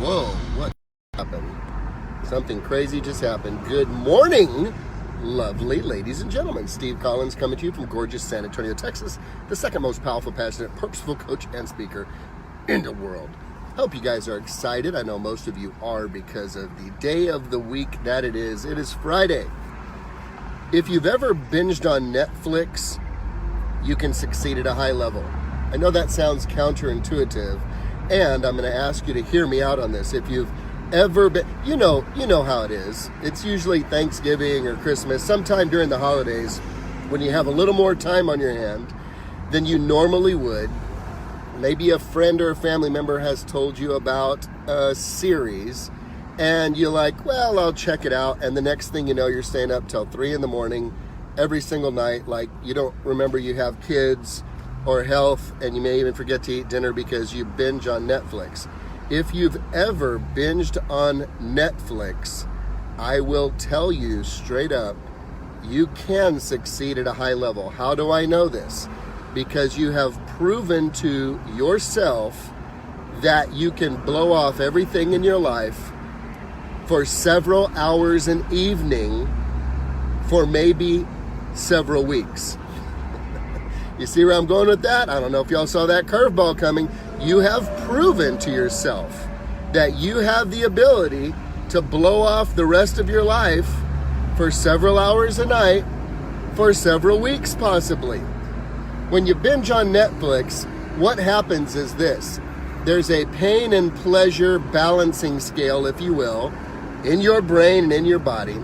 Whoa, what happened? Something crazy just happened. Good morning, lovely ladies and gentlemen. Steve Collins coming to you from gorgeous San Antonio, Texas, the second most powerful, passionate, purposeful coach and speaker in the world. Hope you guys are excited. I know most of you are because of the day of the week that it is. It is Friday. If you've ever binged on Netflix, you can succeed at a high level. I know that sounds counterintuitive, and I'm going to ask you to hear me out on this. If you've ever been, you know how it is. It's usually Thanksgiving or Christmas, sometime during the holidays, when you have a little more time on your hand than you normally would. Maybe a friend or a family member has told you about a series, and you're like, well, I'll check it out. And the next thing you know, you're staying up till 3 a.m. every single night, like you don't remember you have kids or health, and you may even forget to eat dinner because you binge on Netflix. If you've ever binged on Netflix, I will tell you straight up, you can succeed at a high level. How do I know this? Because you have proven to yourself that you can blow off everything in your life for several hours an evening for maybe several weeks. You see where I'm going with that? I don't know if y'all saw that curveball coming. You have proven to yourself that you have the ability to blow off the rest of your life for several hours a night for several weeks possibly. When you binge on Netflix, what happens is this. There's a pain and pleasure balancing scale, if you will, in your brain and in your body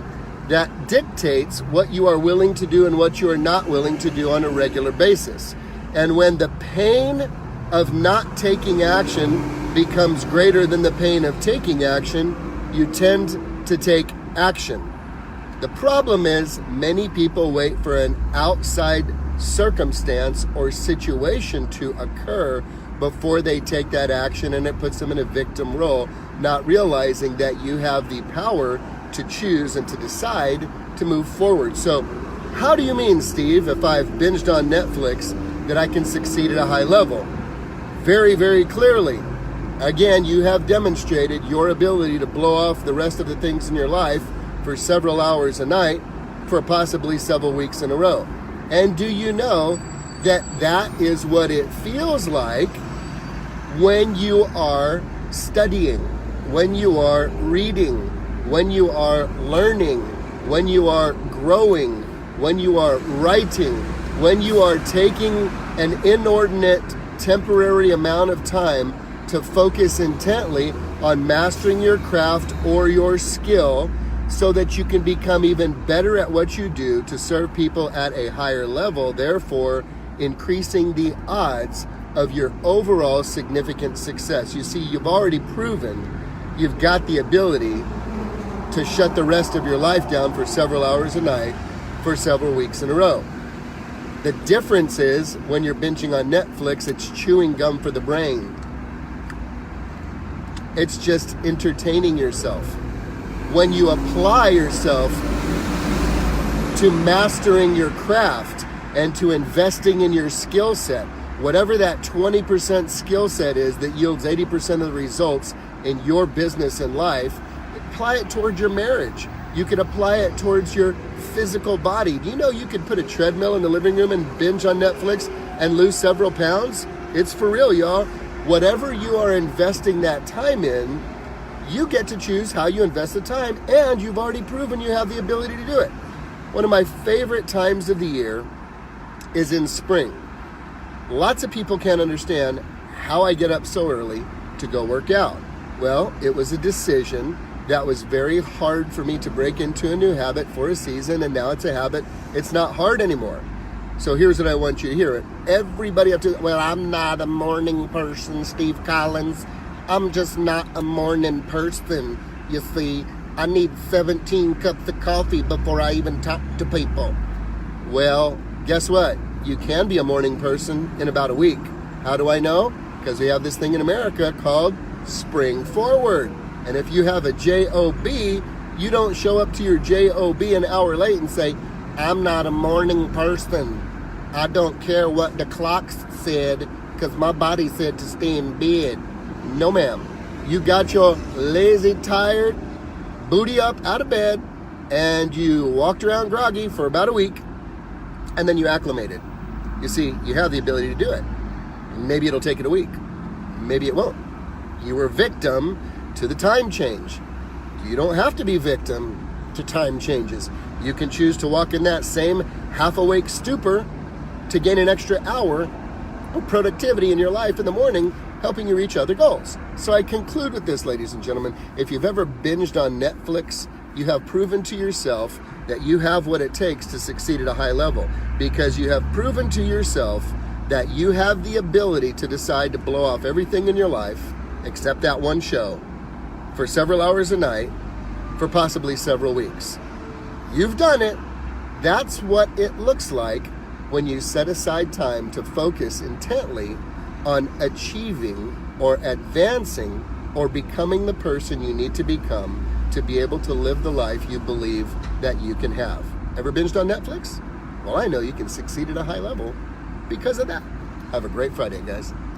that dictates what you are willing to do and what you are not willing to do on a regular basis. And when the pain of not taking action becomes greater than the pain of taking action, you tend to take action. The problem is many people wait for an outside circumstance or situation to occur before they take that action, and it puts them in a victim role, not realizing that you have the power to choose and to decide to move forward. So how do you mean, Steve, if I've binged on Netflix, that I can succeed at a high level? Very, very clearly. Again, you have demonstrated your ability to blow off the rest of the things in your life for several hours a night for possibly several weeks in a row. And do you know that that is what it feels like when you are studying, when you are reading, when you are learning, when you are growing, when you are writing, when you are taking an inordinate temporary amount of time to focus intently on mastering your craft or your skill so that you can become even better at what you do to serve people at a higher level, therefore increasing the odds of your overall significant success. You see, you've already proven you've got the ability to shut the rest of your life down for several hours a night for several weeks in a row. The difference is when you're binging on Netflix, it's chewing gum for the brain. It's just entertaining yourself. When you apply yourself to mastering your craft and to investing in your skill set, whatever that 20% skill set is that yields 80% of the results in your business and life, apply it towards your marriage. You could apply it towards your physical body. Do you know you could put a treadmill in the living room and binge on Netflix and lose several pounds? It's for real, y'all. Whatever you are investing that time in, you get to choose how you invest the time, and you've already proven you have the ability to do it. One of my favorite times of the year is in spring. Lots of people can't understand how I get up so early to go work out. Well, it was a decision that was very hard for me to break into a new habit for a season, and now it's a habit. It's not hard anymore. So here's what I want you to hear. Everybody up to, well, I'm not a morning person, Steve Collins. I'm just not a morning person. You see, I need 17 cups of coffee before I even talk to people. Well, guess what? You can be a morning person in about a week. How do I know? Because we have this thing in America called Spring Forward. And if you have a JOB, you don't show up to your JOB an hour late and say, I'm not a morning person. I don't care what the clock said because my body said to stay in bed. No, ma'am. You got your lazy, tired booty up out of bed, and you walked around groggy for about a week, and then you acclimated. You see, you have the ability to do it. Maybe it'll take it a week. Maybe it won't. You were victim to the time change. You don't have to be victim to time changes. You can choose to walk in that same half-awake stupor to gain an extra hour of productivity in your life in the morning, helping you reach other goals. So I conclude with this, ladies and gentlemen. If you've ever binged on Netflix, you have proven to yourself that you have what it takes to succeed at a high level, because you have proven to yourself that you have the ability to decide to blow off everything in your life, except that one show, for several hours a night, for possibly several weeks. You've done it. That's what it looks like when you set aside time to focus intently on achieving or advancing or becoming the person you need to become to be able to live the life you believe that you can have. Ever binged on Netflix? Well, I know you can succeed at a high level because of that. Have a great Friday, guys.